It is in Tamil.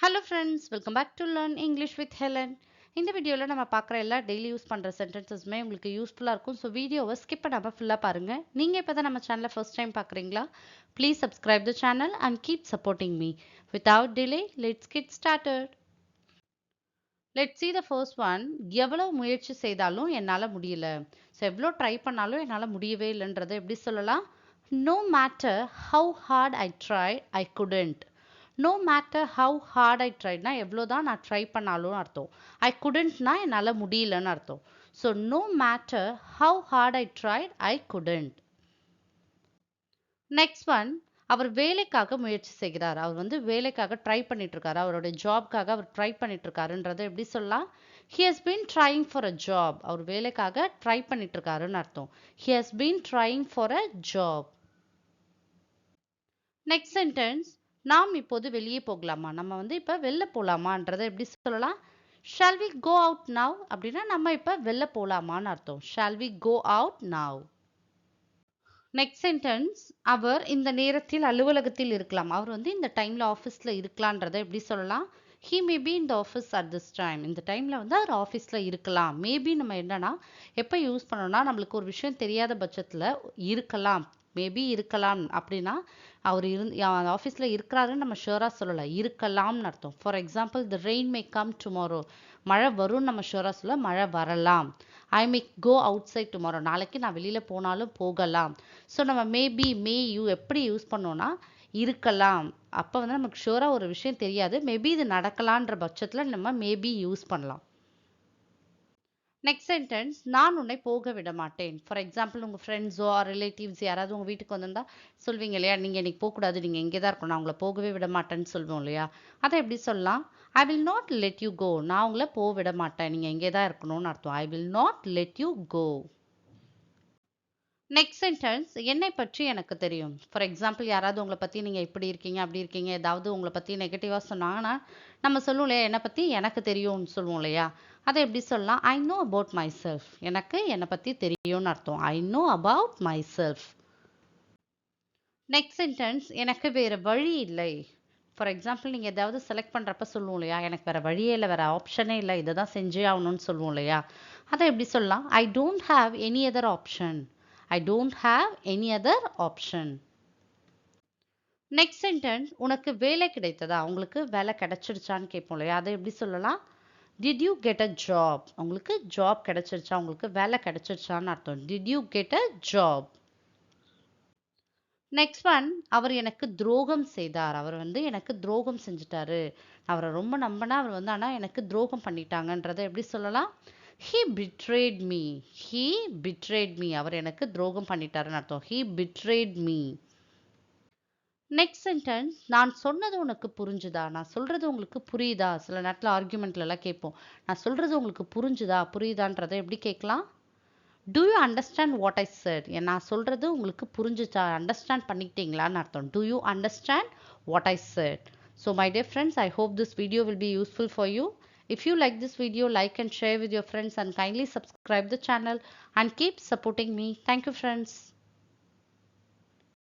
Hello friends, welcome back to Learn English with Helen. இந்த வீடியோல நம்ம பார்க்குற எல்லா டெய்லி யூஸ் பண்ற சென்டென்சஸ்மே உங்களுக்கு யூஸ்ஃபுல்லா இருக்கும். ஸோ வீடியோவை ஸ்கிப் பண்ணாம ஃபுல்லா பாருங்க. நீங்க இப்பதான் நம்ம சேனலை ஃபர்ஸ்ட் டைம் பார்க்குறீங்களா? Please subscribe the channel and keep supporting me. Without delay, let's get started. Let's see the first one. எவ்வளவு முயற்சி செய்தாலும் என்னால முடியல. ஸோ எவ்வளோ ட்ரை பண்ணாலும் என்னால முடியவே இல்லைன்றதை எப்படி சொல்லலாம்? No matter how hard I tried, I couldn't. No matter how hard I tried னா எவ்வளோதான் நான் ட்ரை பண்ணாலும் அர்த்தம். I couldn't னா என்னால் முடியலன்னு அர்த்தம். So no matter how hard I tried, I couldn't. Next one. அவர் வேலைக்காக முயற்சி செய்கிறார். அவர் வந்து வேலைக்காக ட்ரை பண்ணிட்டு இருக்காரு. அவருடைய ஜாப்க்காக அவர் ட்ரை பண்ணிட்டு இருக்காருன்றதை எப்படி சொல்லலாம்? He has been trying for a job. அவர் வேலைக்காக ட்ரை பண்ணிட்டு இருக்காருன்னு அர்த்தம். He has been trying for a job. Next sentence. நாம் இப்போது வெளியே போகலாமா? நம்ம வந்து இப்ப வெளில போலாமான்றதை எப்படி சொல்லலாம்? Shall we go out now? அப்படின்னா நம்ம இப்ப வெளில போலாமான்னு அர்த்தம். Shall we go out now? Next sentence. அவர் இந்த நேரத்தில் அலுவலகத்தில் இருக்கலாம். அவர் வந்து இந்த டைம்ல ஆஃபீஸ்ல இருக்கலான்றதை எப்படி சொல்லலாம்? He may be in the office at this time. இந்த டைம்ல வந்து அவர் ஆஃபீஸ்ல இருக்கலாம். மேபி நம்ம என்னன்னா எப்போ யூஸ் பண்ணோம்னா நம்மளுக்கு ஒரு விஷயம் தெரியாத பட்சத்துல இருக்கலாம். மேபி இருக்கலாம் அப்படின்னா அவர் ஆஃபீஸ்ல இருக்கிறாருன்னு நம்ம ஷுவரா சொல்லல. இருக்கலாம்னு அர்த்தம். For example the rain may come tomorrow. மழை வரும்னு நம்ம ஷுவரா சொல்ல மழை வரலாம். I may go outside tomorrow. நாளைக்கு நான் வெளியில போனாலும் போகலாம். ஸோ நம்ம மேபி மே யூ எப்படி யூஸ் பண்ணோம்னா இருக்கலாம். அப்போ வந்து நமக்கு ஷுவரா ஒரு விஷயம் தெரியாது. மேபி இது நடக்கலான்ற பட்சத்துல நம்ம மேபி யூஸ் பண்ணலாம். Next sentence. நான் உன்னை போக விட மாட்டேன். ஃபார் எக்ஸாம்பிள் உங்கள் ஃப்ரெண்ட்ஸோ ரிலேட்டிவ்ஸ் யாராவது உங்கள் வீட்டுக்கு வந்திருந்தா சொல்வீங்க இல்லையா, நீங்கள் இன்னைக்கு போகக்கூடாது, நீங்கள் இங்கே தான் இருக்கணும், நான் உங்களை போகவே விட மாட்டேன்னு சொல்லுவோம் இல்லையா? அதை எப்படி சொல்லலாம்? I will not let you go. நான் உங்களை போக விட மாட்டேன், நீங்கள் இங்கே தான் இருக்கணும்னு அர்த்தம். I will not let you go. Next sentence. என்னை பற்றி எனக்கு தெரியும். ஃபார் எக்ஸாம்பிள் யாராவது உங்களை பற்றி நீங்கள் இப்படி இருக்கீங்க அப்படி இருக்கீங்க ஏதாவது உங்களை பற்றி நெகட்டிவாக சொன்னாங்கன்னா நம்ம சொல்லுவோம் இல்லையா, என்னை பற்றி எனக்கு தெரியும்னு சொல்லுவோம் இல்லையா? அதை எப்படி சொல்லலாம்? I know about my self. எனக்கு என்னை பற்றி தெரியும்னு அர்த்தம். I know about my self. Next sentence. எனக்கு வேறு வழி இல்லை. ஃபார் எக்ஸாம்பிள் நீங்கள் ஏதாவது செலக்ட் பண்ணுறப்ப சொல்லுவோம் இல்லையா, எனக்கு வேறு வழியே இல்லை, வேறு ஆப்ஷனே இல்லை, இதை தான் செஞ்சே ஆகணும்னு சொல்லுவோம் இல்லையா? அதை எப்படி சொல்லலாம்? I don't have any other option. I don't have any other option. Next sentence. உனக்கு வேலை கிடைத்ததா? உங்களுக்கு வேலை கிடைச்சிருச்சான்னு கேட்போம் இல்லையா? அதை எப்படி சொல்லலாம்? Did you get a job? உங்களுக்கு ஜாப் கிடைச்சிருச்சா? உங்களுக்கு வேலை கிடைச்சிருச்சான்னு அர்த்தம். Did you get a job? Next one. அவர் எனக்கு துரோகம் செய்தார். அவர் வந்து எனக்கு துரோகம் செஞ்சுட்டாரு. அவரை ரொம்ப நம்பினா அவர் வந்து ஆனால் எனக்கு துரோகம் பண்ணிட்டாங்கன்றதை எப்படி சொல்லலாம்? He betrayed me. He betrayed me. அவர் எனக்கு துரோகம் பண்ணிட்டாருன்னு அர்த்தம். He betrayed me. Next sentence. நான் சொன்னது உனக்கு புரிஞ்சுதா? நான் சொல்றது உங்களுக்கு புரியுதா? சில நேரத்தில் ஆர்குமெண்ட்ல எல்லாம் கேட்போம். நான் சொல்றது உங்களுக்கு புரிஞ்சுதா புரியுதான்றதை எப்படி கேட்கலாம்? Do you understand what I said? நான் சொல்றது உங்களுக்கு புரிஞ்சுச்சா? அண்டர்ஸ்டாண்ட் பண்ணிக்கிட்டீங்களான்னு அர்த்தம். Do you understand what I said? So my dear friends, I hope this video will be useful for you. If you like this video, like and share with your friends and kindly subscribe the channel and keep supporting me. Thank you friends.